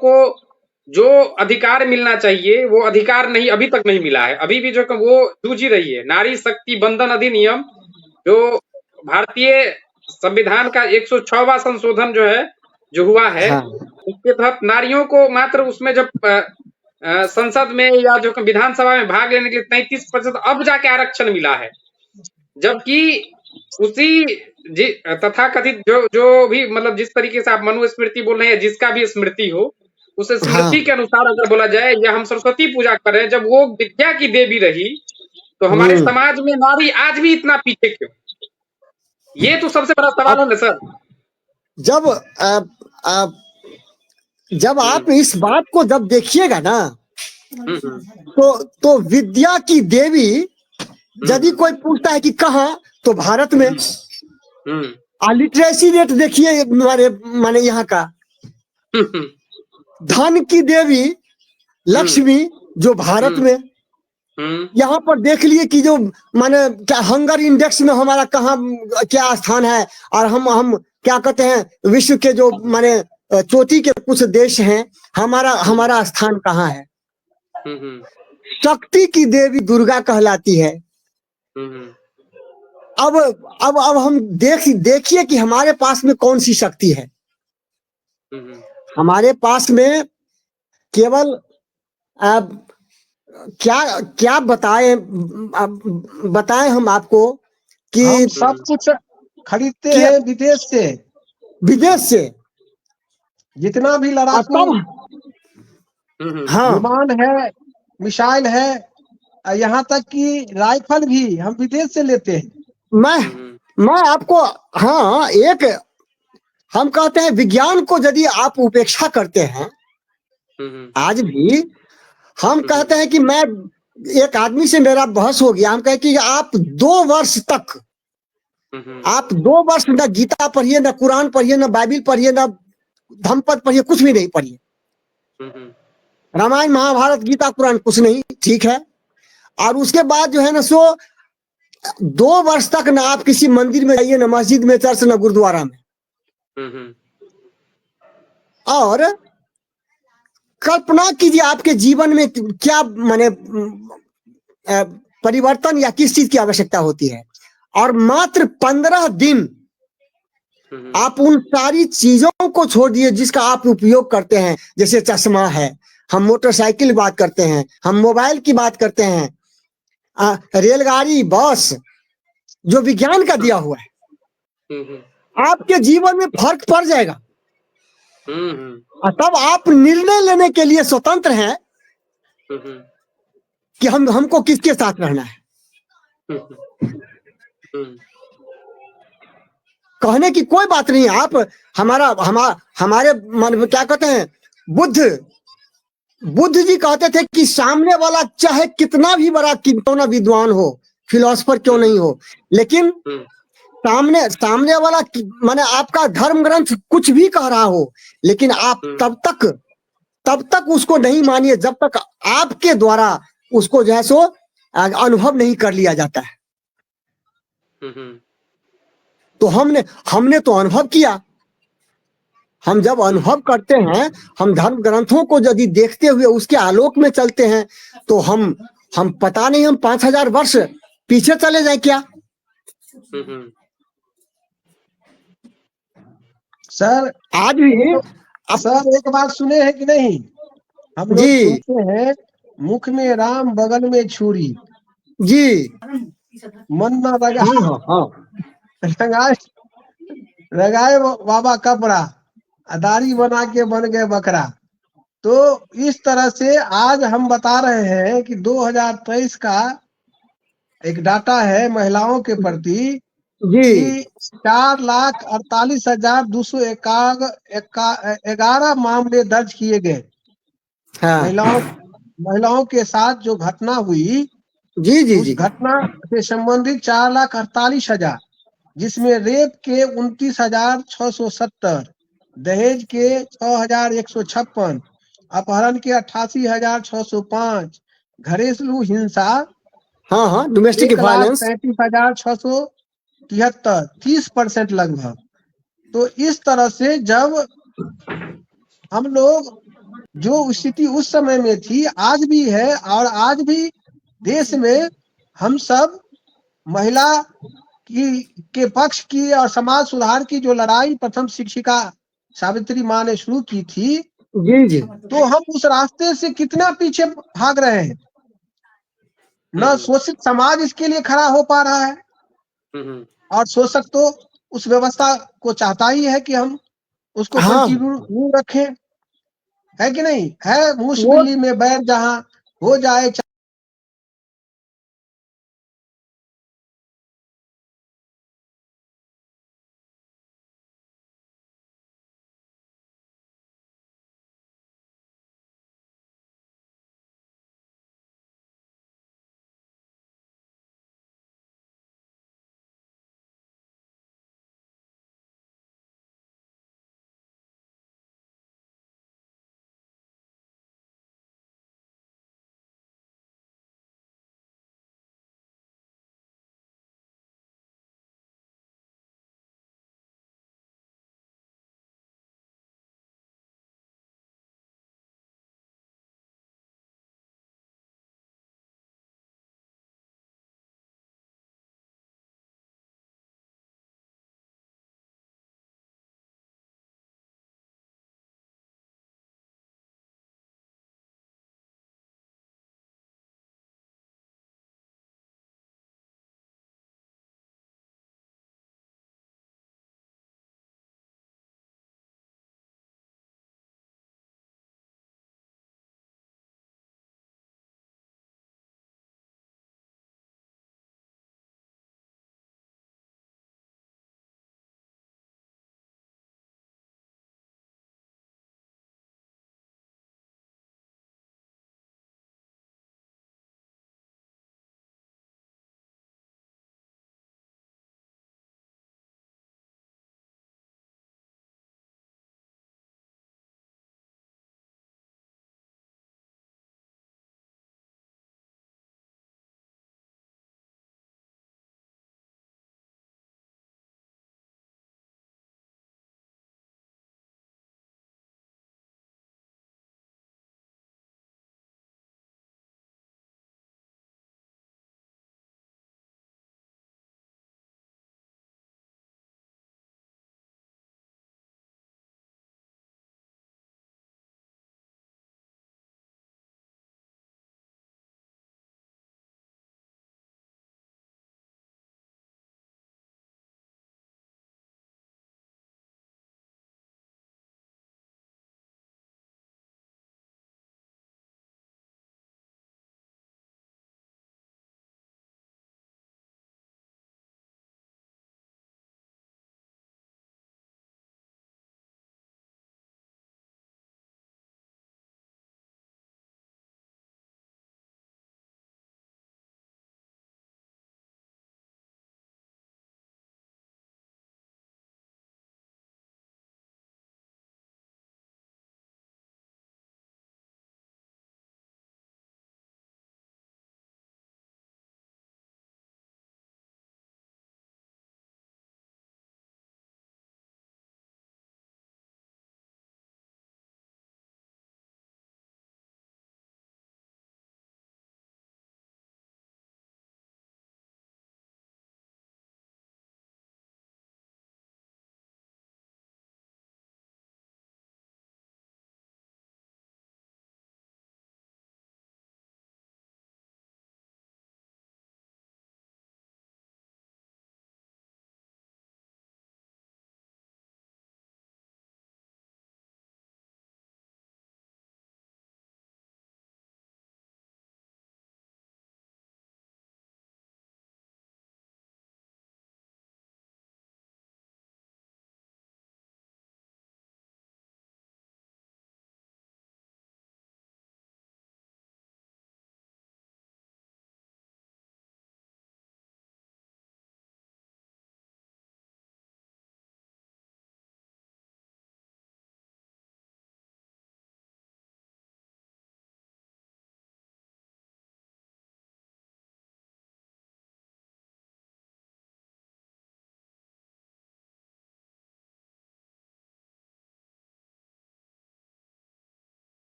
को जो अधिकार मिलना चाहिए वो अधिकार नहीं, अभी तक नहीं मिला है। अभी भी जो वो जूझ ही रही है। नारी शक्ति बंधन अधिनियम जो भारतीय संविधान का 106वां संशोधन जो है जो हुआ है, हाँ उसके तहत नारियों को मात्र उसमें जब संसद में या जो विधानसभा में भाग लेने के लिए 33% अब जाके आरक्षण मिला है। जबकि उसी तथाकथित जो भी मतलब जिस तरीके से आप मनुस्मृति बोल रहे हैं, जिसका भी स्मृति हो, उस स्मृति के अनुसार अगर बोला जाए या हम सरस्वती पूजा कर रहे हैं, जब वो विद्या की देवी रही तो हमारे समाज में नारी आज भी इतना पीछे क्यों? ये तो सबसे बड़ा सवाल है ना सर। जब आप इस बात को जब देखिएगा ना, तो विद्या की देवी यदि कोई पूछता है कि कहाँ, तो भारत में। लिटरेसी रेट देखिए हमारे माने यहाँ का। धन की देवी लक्ष्मी जो भारत में। यहाँ पर देख लिए कि जो माने क्या हंगर इंडेक्स में हमारा कहाँ क्या स्थान है, और हम क्या कहते हैं विश्व के जो माने चोटी के कुछ देश हैं, हमारा स्थान कहाँ है। शक्ति की देवी दुर्गा कहलाती है। अब हम देखिए कि हमारे पास में कौन सी शक्ति है। हमारे पास में केवल क्या बताएं हम आपको कि हम सब कुछ खरीदते हैं विदेश से जितना भी लड़ाकू विमान है, मिसाइल है, यहाँ तक कि राइफल भी हम विदेश से लेते हैं। मैं आपको एक हम कहते हैं विज्ञान को यदि आप उपेक्षा करते हैं, आज भी हम कहते हैं कि मैं एक आदमी से मेरा बहस हो गया, हम कहे कि आप 2 वर्ष तक आप 2 वर्ष न गीता पढ़िए, न कुरान पढ़िए, न बाइबिल पढ़िए, न धम्मपद पढ़िए, कुछ भी नहीं पढ़िए। रामायण महाभारत गीता कुरान कुछ नहीं, ठीक है। और उसके बाद जो है ना सो 2 वर्ष तक ना आप किसी मंदिर में जाइए, न मस्जिद में, चर्च, न गुरुद्वारा में। और कल्पना कीजिए आपके जीवन में क्या माने परिवर्तन या किस चीज की आवश्यकता होती है, और मात्र 15 दिन आप उन सारी चीजों को छोड़ दिए जिसका आप उपयोग करते हैं। जैसे चश्मा है, हम मोटरसाइकिल बात करते हैं, हम मोबाइल की बात करते हैं, रेलगाड़ी, बस, जो विज्ञान का दिया हुआ है, आपके जीवन में फर्क पड़ जाएगा। तब आप निर्णय लेने के लिए स्वतंत्र हैं कि हमको किसके साथ रहना है। कहने की कोई बात नहीं। आप हमारे मन में क्या कहते हैं, बुद्ध जी कहते थे कि सामने वाला चाहे कितना भी बड़ा क्यों ना विद्वान हो, फिलोसफर क्यों नहीं हो, लेकिन सामने वाला माने आपका धर्म ग्रंथ कुछ भी कह रहा हो, लेकिन आप तब तक उसको नहीं मानिए जब तक आपके द्वारा उसको जो है सो अनुभव नहीं कर लिया जाता है। तो हमने तो अनुभव किया। हम जब अनुभव करते हैं, हम धर्म ग्रंथों को यदि देखते हुए उसके आलोक में चलते हैं, तो हम पता नहीं हम 5000 वर्ष पीछे चले जाए क्या। सर आज भी सर एक बात सुने हैं कि नहीं, हम लोग सुनते हैं मुख में राम बगल में छुरी जी, मन न लगाए बाबा कपड़ा, दाढ़ी बना के बन गए बकरा। तो इस तरह से आज हम बता रहे हैं कि 2023 का एक डाटा है महिलाओं के प्रति कि 4,48,211 मामले दर्ज किए गए। महिलाओं के साथ जो घटना हुई, उस घटना से संबंधित 4,48,000, जिसमें रेप के 29,670, दहेज के 6,156, अपहरण के 88,605, घरेलू हिंसा डोमेस्टिक वायलेंस 35,673, 30% लगभग। तो इस तरह से जब हम लोग जो स्थिति उस समय में थी आज भी है, और आज भी देश में हम सब महिला की के पक्ष की और समाज सुधार की जो लड़ाई प्रथम शिक्षिका सावित्री माँ ने शुरू की थी, जी जी, तो हम उस रास्ते से कितना पीछे भाग रहे हैं। न शोषित समाज इसके लिए खड़ा हो पा रहा है, और शोषक तो उस व्यवस्था को चाहता ही है कि हम उसको हाँ कंटिन्यू रखें, है कि नहीं है। मूस वो बिल्ली में बैर जहां हो जाए